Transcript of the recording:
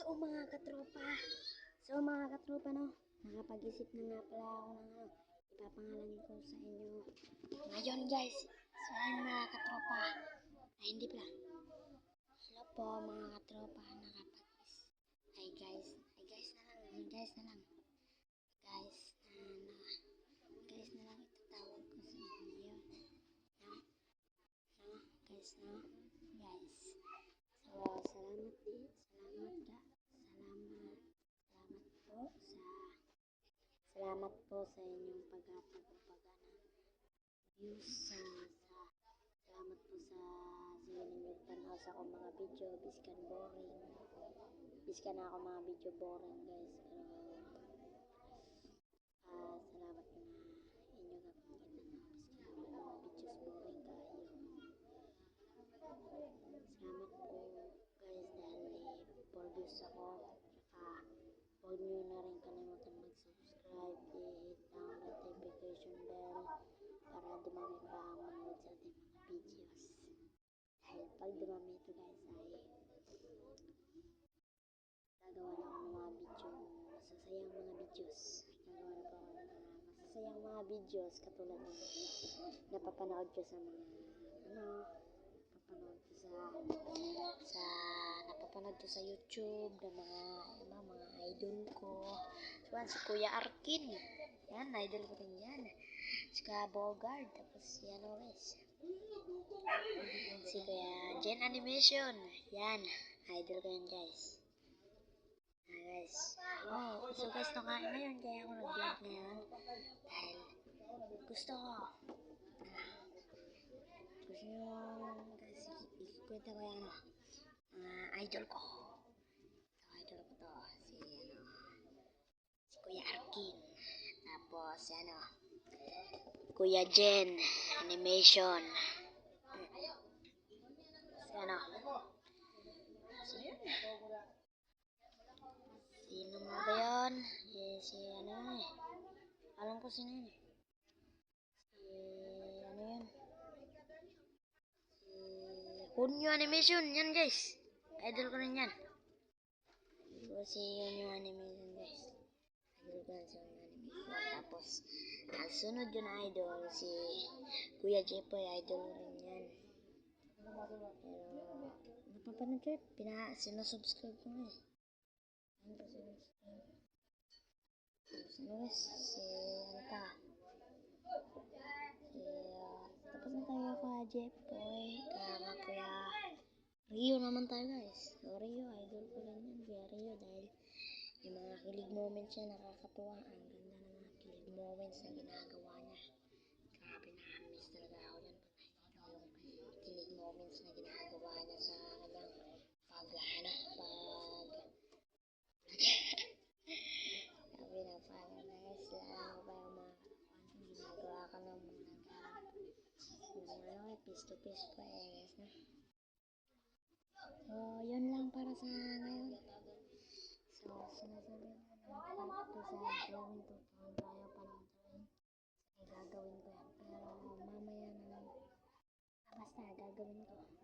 Mga katropa, no, nakapag-isip na nga pala ako ng ipapangalan ko sa inyo. Ngayon guys, so ayun mga katropa, ay hindi pala. Hello po mga katropa, ay guys na lang, guys na lang itatawag ko sa inyo. Guys, no? Guys. So, salamat po sa inyong pagpapagana views salamat po sa sige ninyong tanaw sa akong mga video biskan ako mga video boring guys, pero salamat po na inyo nga po biskan ako mga videos boring kayo. Salamat po guys dahil 4 views ako, saka huwag nyo na rin kalimutan mag-subscribe, i-hit ang notification bell para dumami pa ang manood sa ating mga videos. Dahil pag dumami ito guys ay gagawa na ako ng masasayang mga videos. Gagawa na po ako ng masasayang mga videos katulad ng napapanood ko sa mga napapanood ko sa YouTube ng mga idol ko. So, si Kuya Arkin. Yan, idol ko rin yan. Si Kuya Bogard. Tapos yan ulit. Si Kuya Jen Animation. Yan, idol ko yan guys. Guys. Oh, so guys, ngayon kaya ako nag-vlog ngayon. Dahil gusto nyo guys, ikwenta ko yan idol ko. So, idol ko to. Si Kuya Arkin. Tapos, Kuya Jen Animation. Sino mo ba yun? Alam ko sino yun. Hunyo Animation, yan guys. Idol ko rin yan. Si Hunyo Animation guys. Idol ko rin si Hunyo Animation. Tapos, ang sunod yun idol, si Kuya Jepoy, idol ko rin yan. Pero, napapanood ko sinusubscribe ko nga eh. Ano pa sinusubscribe? Guys, tapos na tayo Kuya Jepoy. Kuya Rio naman tayo guys. So, Rio, idol ko rin yan. Kuya Rio dahil yung mga kilig moments niya nakakatuwa. Ang ganda ng mga kilig moments na ginagawa niya. Grabe, na-miss talaga ako yan. Yung kilig moments na ginagawa niya sa kanyang sabi na parang guys, alam mo ba yung mga ginagawa ka ng mga face to face pa guys na. So, yun lang para sa ngayon. So, sinasabi na part 2 sa gawin to. Kung tayo panoorin. Sige, gagawin ko yan. Pero mamaya na lang. Basta, gagawin ko.